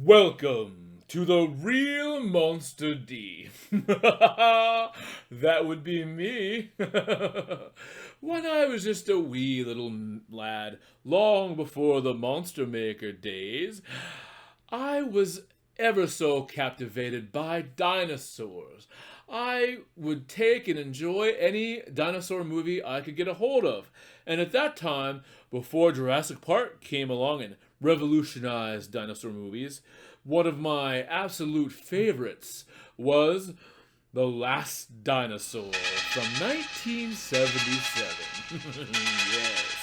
Welcome to the real Monster D. That would be me. When I was just a wee little lad, long before the Monster Maker days, I was ever so captivated by dinosaurs. I would take and enjoy any dinosaur movie I could get a hold of. And at that time, before Jurassic Park came along and revolutionized dinosaur movies, one of my absolute favorites was The Last Dinosaur from 1977. Yes.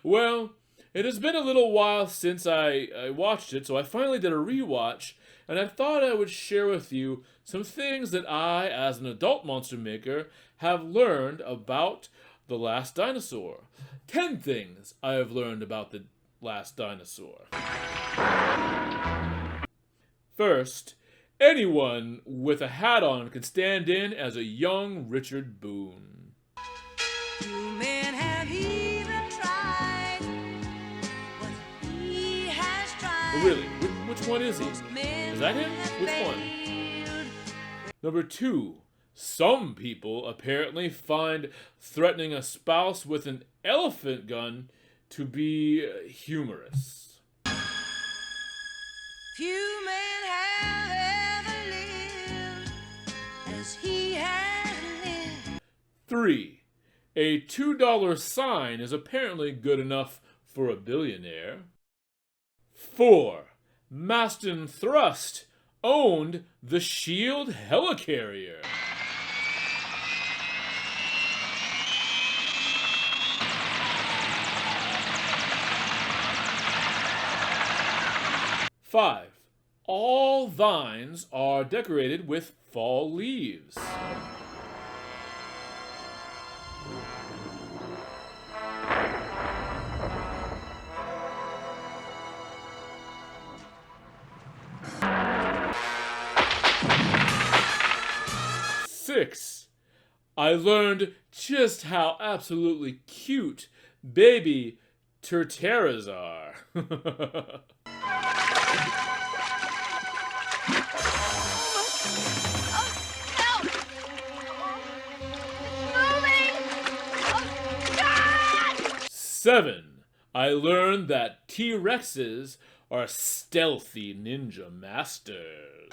Well, it has been a little while since I watched it, so I finally did a rewatch, and I thought I would share with you some things that I, as an adult monster maker, have learned about The Last Dinosaur. 10 things I have learned about The Last Dinosaur. First, anyone with a hat on can stand in as a young Richard Boone. You men have even tried what he has tried. Really, which one is he? Is that him? Which one? Number 2. Some people apparently find threatening a spouse with an elephant gun to be humorous. Few men have ever lived as he has lived. 3. A $2 sign is apparently good enough for a billionaire. 4. Maston Thrust owned the Shield helicarrier. 5. All vines are decorated with fall leaves. 6. I learned just how absolutely cute baby torteras are. Help! Moving! Oh, God! 7. I learned that T-Rexes are stealthy ninja masters.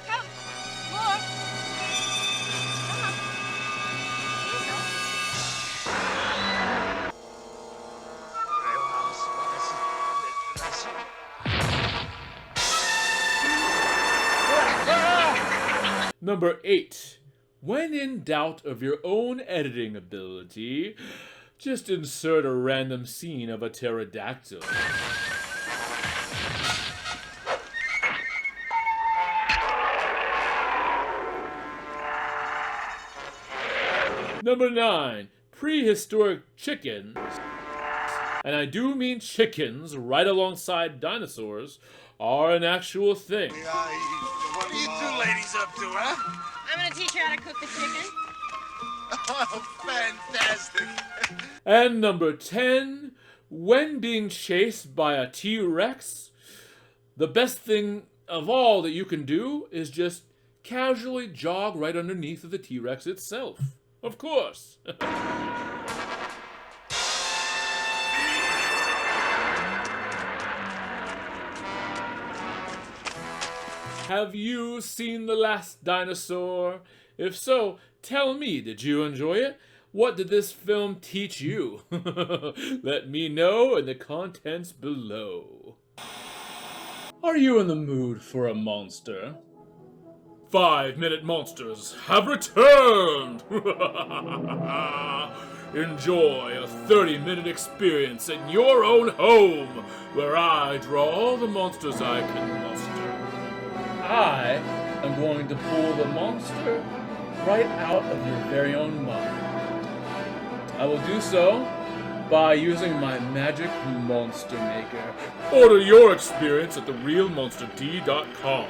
Help! More! Number 8. When in doubt of your own editing ability, just insert a random scene of a pterodactyl. Number 9. Prehistoric chickens, and I do mean chickens right alongside dinosaurs, are an actual thing. What are you two ladies up to, huh? I'm gonna teach you how to cook the chicken. Oh, fantastic. And number 10, when being chased by a T-Rex, the best thing of all that you can do is just casually jog right underneath of the T-Rex itself. Of course. Have you seen The Last Dinosaur? If so, tell me, did you enjoy it? What did this film teach you? Let me know in the comments below. Are you in the mood for a monster? 5-minute monsters have returned! Enjoy a 30-minute experience in your own home, where I draw all the monsters I can muster. I am going to pull the monster right out of your very own mind. I will do so by using my magic monster maker. Order your experience at therealmonsterd.com.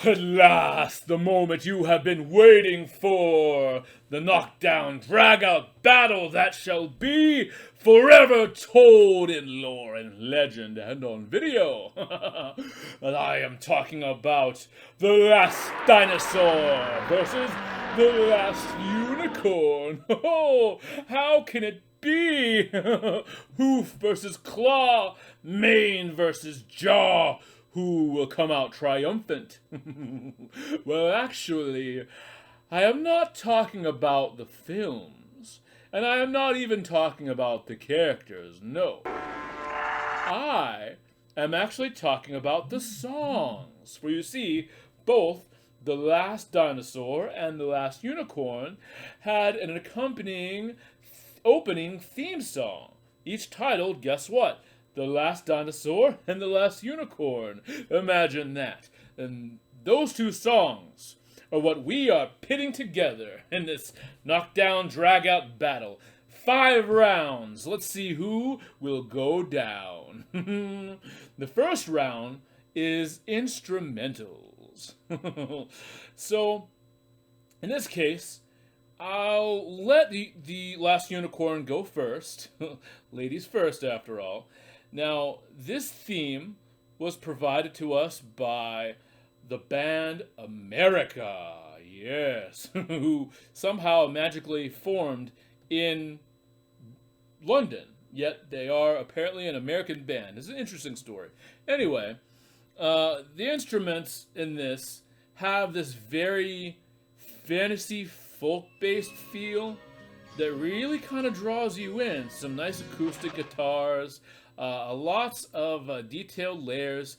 At last, the moment you have been waiting for! The knockdown, drag-out battle that shall be forever told in lore and legend and on video. And I am talking about The Last Dinosaur versus The Last Unicorn. Oh, how can it be? Hoof versus claw, mane versus jaw. Who will come out triumphant? Well, actually, I am not talking about the films, and I am not even talking about the characters, no. I am actually talking about the songs. For you see, both The Last Dinosaur and The Last Unicorn had an accompanying opening theme song, each titled, guess what? The Last Dinosaur and The Last Unicorn. Imagine that. And those two songs are what we are pitting together in this knockdown, drag-out battle. 5 rounds. Let's see who will go down. The first round is instrumentals. So, in this case, I'll let the Last Unicorn go first. Ladies first, after all. Now, this theme was provided to us by the band America, yes, who somehow magically formed in London, yet they are apparently an American band. It's an interesting story. Anyway, the instruments in this have this very fantasy folk-based feel that really kind of draws you in. Some nice acoustic guitars, lots of detailed layers.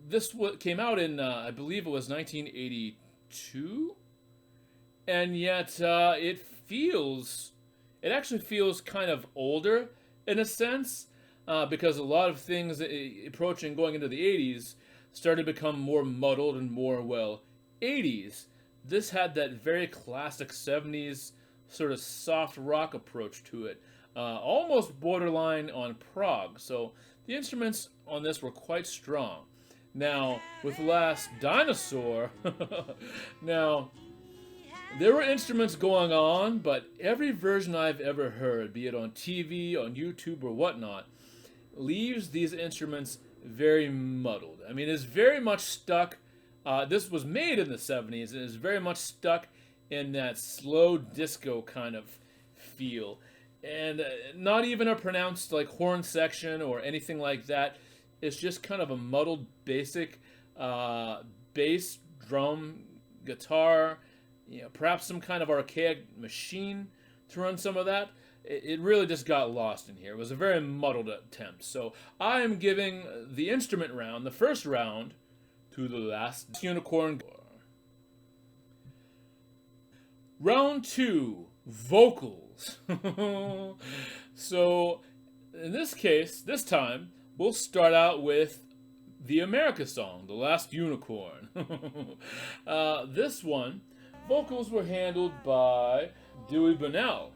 This came out in, I believe it was 1982, and yet it actually feels kind of older in a sense, because a lot of things approaching going into the 80s started to become more muddled and more, well, 80s. This had that very classic 70s sort of soft rock approach to it. Almost borderline on prog, so the instruments on this were quite strong. Now, with Last Dinosaur, now, there were instruments going on, but every version I've ever heard, be it on TV, on YouTube, or whatnot, leaves these instruments very muddled. I mean, it's very much stuck. This was made in the 70s, and is very much stuck in that slow disco kind of feel. And not even a pronounced like horn section or anything like that. It's just kind of a muddled, basic bass, drum, guitar, perhaps some kind of archaic machine to run some of that. It really just got lost in here. It was a very muddled attempt. So I am giving the instrument round, the first round, to The Last Unicorn. Round 2, vocals. So, in this case, this time, we'll start out with the America song, The Last Unicorn. This one, vocals were handled by Dewey Bunnell.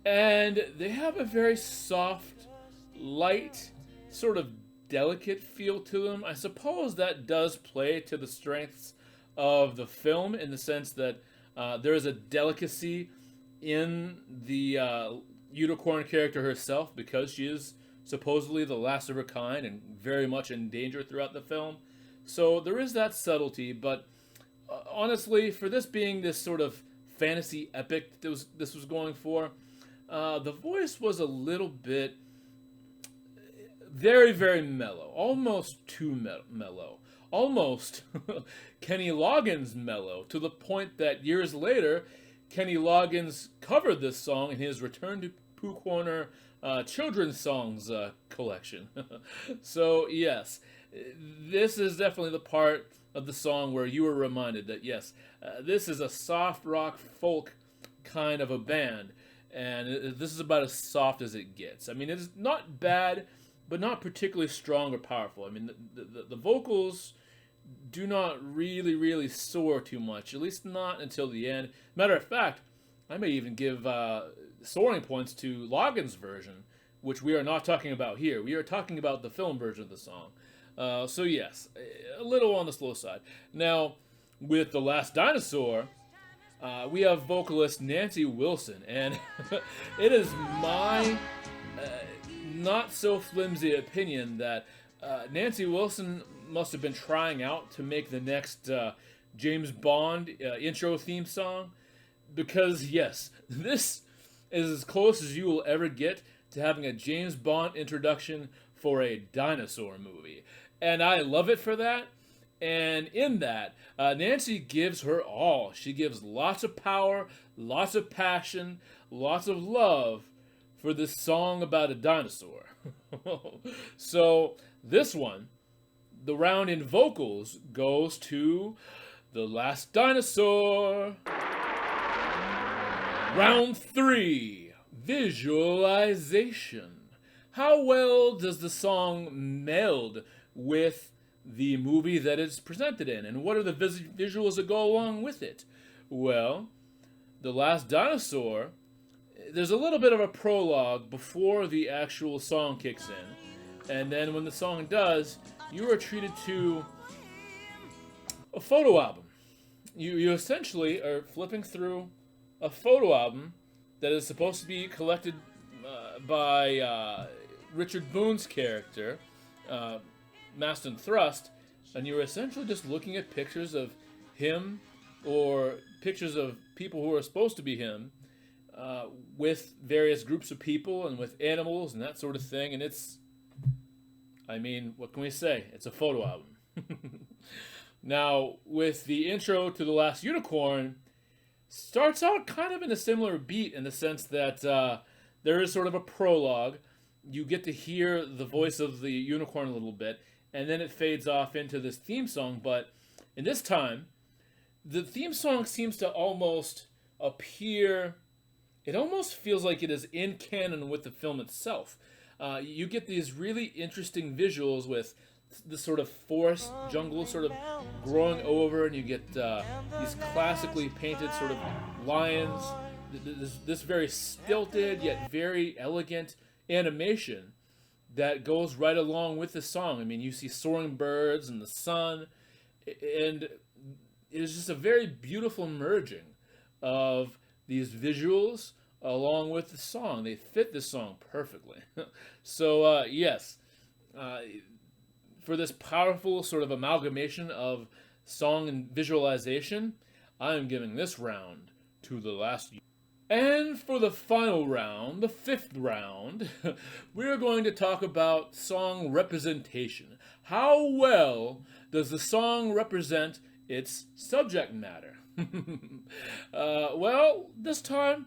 And they have a very soft, light, sort of delicate feel to them. I suppose that does play to the strengths of the film in the sense that there is a delicacy in the unicorn character herself because she is supposedly the last of her kind and very much in danger throughout the film. So there is that subtlety, but honestly, for this being this sort of fantasy epic that this was going for, the voice was a little bit very, very mellow, almost too mellow, almost Kenny Loggins mellow, to the point that years later, Kenny Loggins covered this song in his Return to Pooh Corner children's songs collection. So yes, this is definitely the part of the song where you were reminded that yes, this is a soft rock folk kind of a band, and this is about as soft as it gets. I mean, it's not bad, but not particularly strong or powerful. I mean, the vocals do not really soar too much, at least not until the end. Matter of fact, I may even give soaring points to Loggins' version, which we are not talking about here. We are talking about the film version of the song. So yes, a little on the slow side. Now, with The Last Dinosaur, we have vocalist Nancy Wilson, and it is my not so flimsy opinion that Nancy Wilson must have been trying out to make the next James Bond intro theme song, because yes, this is as close as you will ever get to having a James Bond introduction for a dinosaur movie. And I love it for that. And in that, Nancy gives her all. She gives lots of power, lots of passion, lots of love for this song about a dinosaur. So this one, the round in vocals goes to The Last Dinosaur. Round 3, visualization. How well does the song meld with the movie that it's presented in, and what are the visuals that go along with it? Well, The Last Dinosaur, there's a little bit of a prologue before the actual song kicks in, and then when the song does, you are treated to a photo album. You essentially are flipping through a photo album that is supposed to be collected by Richard Boone's character, Maston Thrust, and you're essentially just looking at pictures of him or pictures of people who are supposed to be him with various groups of people and with animals and that sort of thing. And it's, I mean, what can we say? It's a photo album. Now, with the intro to The Last Unicorn, starts out kind of in a similar beat in the sense that there is sort of a prologue. You get to hear the voice of the unicorn a little bit, and then it fades off into this theme song. But in this time, the theme song seems to almost appear, it almost feels like it is in canon with the film itself. You get these really interesting visuals with this sort of forest jungle sort of growing over, and you get these classically painted sort of lions, this very stilted yet very elegant animation that goes right along with the song. I mean, you see soaring birds and the sun, and it is just a very beautiful merging of these visuals along with the song. They fit the song perfectly. So, yes, for this powerful sort of amalgamation of song and visualization, I am giving this round to The Last. And for the final round, the 5th round, we're going to talk about song representation. How well does the song represent its subject matter? Well, this time,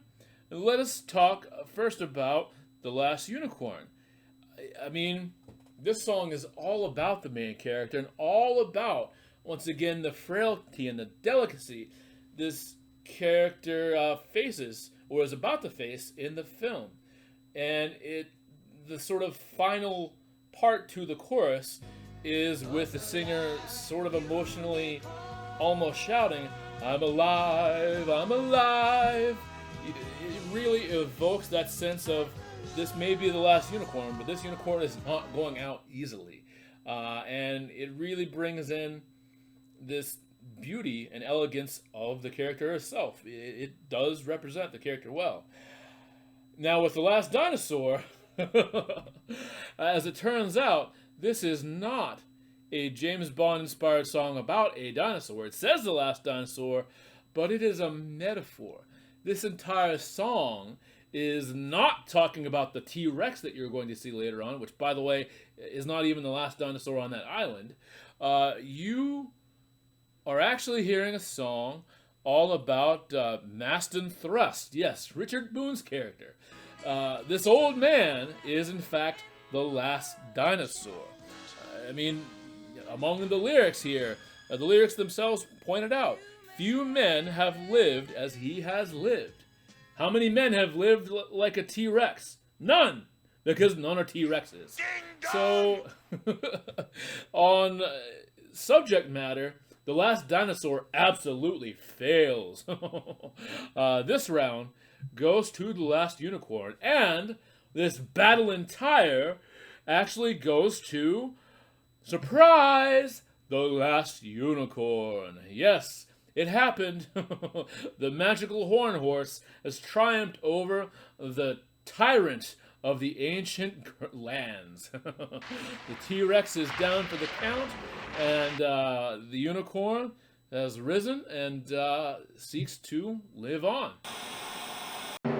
let us talk first about The Last Unicorn. I mean, this song is all about the main character and all about, once again, the frailty and the delicacy this character faces or is about to face in the film. And the sort of final part to the chorus is with the singer sort of emotionally almost shouting, "I'm alive, I'm alive." It really evokes that sense of, this may be the last unicorn, but this unicorn is not going out easily. And it really brings in this beauty and elegance of the character herself. It does represent the character well. Now, with The Last Dinosaur, as it turns out, this is not a James Bond-inspired song about a dinosaur. It says The Last Dinosaur, but it is a metaphor. This entire song is not talking about the T-Rex that you're going to see later on, which, by the way, is not even the last dinosaur on that island. You are actually hearing a song all about Maston Thrust. Yes, Richard Boone's character. This old man is, in fact, the last dinosaur. I mean, among the lyrics here, the lyrics themselves pointed out, few men have lived as he has lived. How many men have lived like a T-Rex? None! Because none are T-Rexes. So, on subject matter, The Last Dinosaur absolutely fails. This round goes to The Last Unicorn, and this battle entire actually goes to Surprise! The last unicorn. Yes, it happened. The magical horn horse has triumphed over the tyrant of the ancient lands. The T Rex is down for the count, and the unicorn has risen and seeks to live on.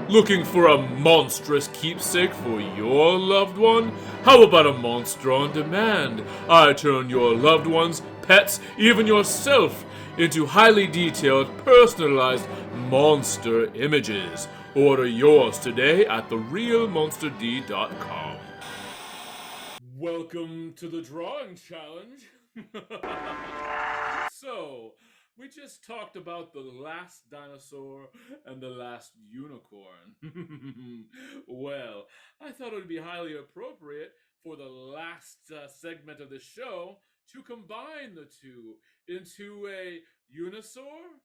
Looking for a monstrous keepsake for your loved one? How about a monster on demand? I turn your loved ones, pets, even yourself into highly detailed, personalized monster images. Order yours today at therealmonsterd.com. Welcome to the drawing challenge. So, we just talked about the last dinosaur and the last unicorn. Well, I thought it would be highly appropriate for the last segment of the show to combine the two into a unisaur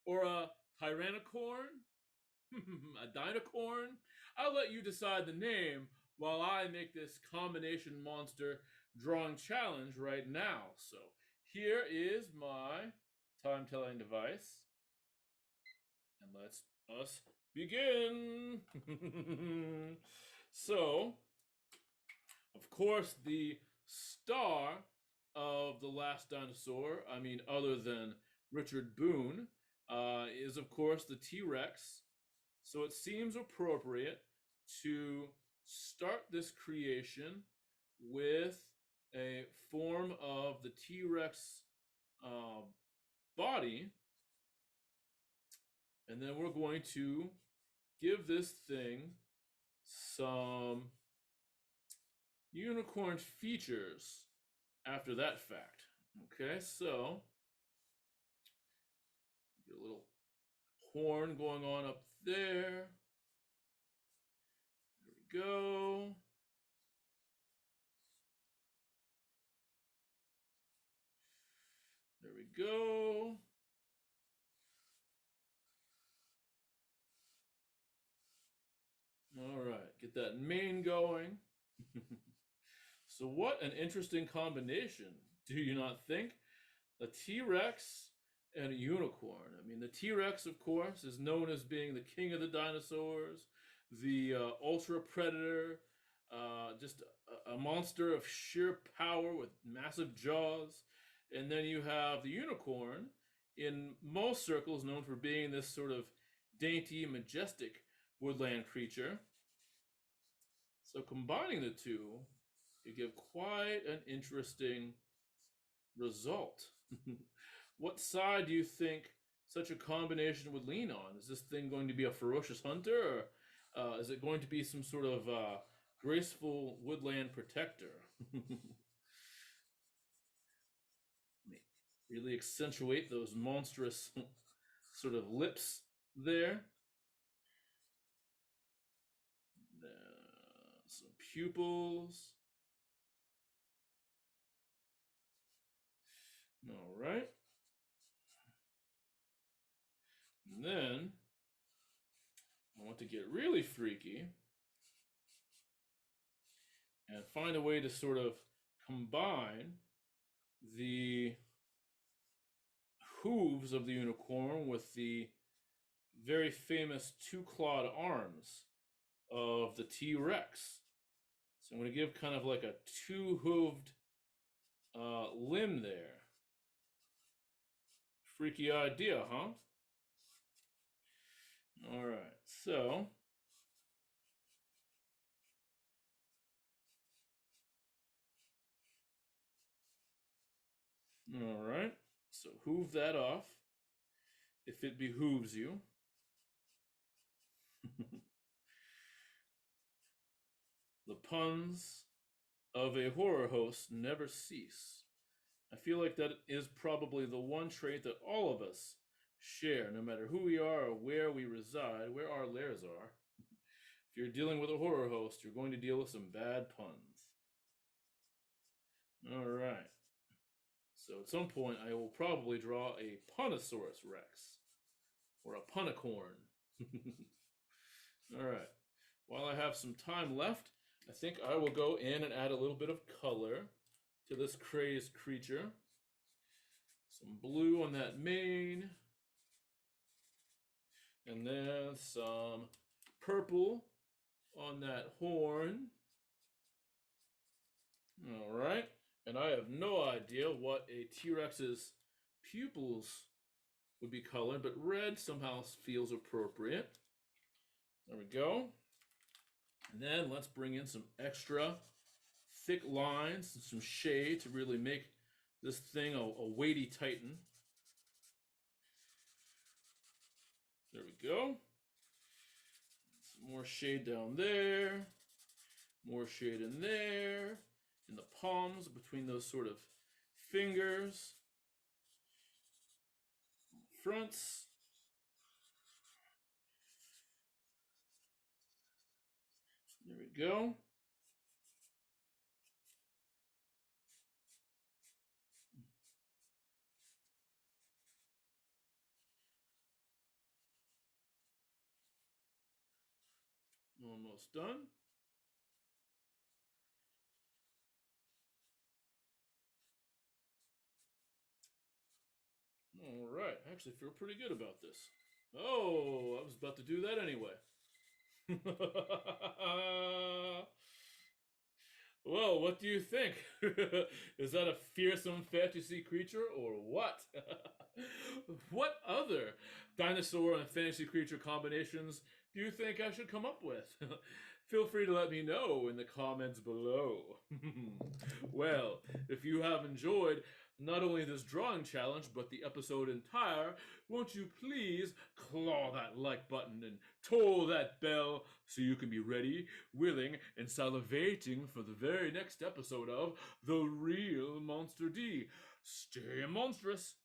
or a tyrannocorn, a dinocorn. I'll let you decide the name while I make this combination monster drawing challenge right now. So, here is my time telling device. And let's us begin. So, of course, the star of The Last Dinosaur, I mean, other than Richard Boone, is of course the T Rex. So it seems appropriate to start this creation with a form of the T Rex uh, body, and then we're going to give this thing some unicorn features after that fact. Okay, so get a little horn going on up there. There we go. There we go. All right, get that mane going. So, what an interesting combination, do you not think? A T Rex and a unicorn. I mean, the T Rex, of course, is known as being the king of the dinosaurs, the ultra predator, just a monster of sheer power with massive jaws. And then you have the unicorn, in most circles known for being this sort of dainty, majestic woodland creature. So combining the two, you give quite an interesting result. What side do you think such a combination would lean on? Is this thing going to be a ferocious hunter, or is it going to be some sort of graceful woodland protector? Really accentuate those monstrous sort of lips there. Some pupils. All right. And then I want to get really freaky and find a way to sort of combine the hooves of the unicorn with the very famous two-clawed arms of the T Rex. So I'm going to give kind of like a two-hooved limb there. Freaky idea, huh? All right, so all right, so hoove that off if it behooves you. The puns of a horror host never cease. I feel like that is probably the one trait that all of us share, no matter who we are or where we reside, where our lairs are. If you're dealing with a horror host, you're going to deal with some bad puns. All right. So at some point, I will probably draw a Punosaurus Rex or a Punicorn. All right. While I have some time left, I think I will go in and add a little bit of color to this crazed creature. Some blue on that mane. And then some purple on that horn. All right. And I have no idea what a T-Rex's pupils would be colored, but red somehow feels appropriate. There we go. And then let's bring in some extra thick lines and some shade to really make this thing a weighty titan. There we go. Some more shade down there. More shade in there. In the palms, between those sort of fingers. Fronts. There we go. Almost done. All right. I actually feel pretty good about this. Oh, I was about to do that anyway. Well, what do you think? Is that a fearsome fantasy creature or what? What other dinosaur and fantasy creature combinations do you think I should come up with? Feel free to let me know in the comments below. Well, if you have enjoyed not only this drawing challenge, but the episode entire, won't you please claw that like button and toll that bell so you can be ready, willing, and salivating for the very next episode of The Real Monster D. Stay monstrous.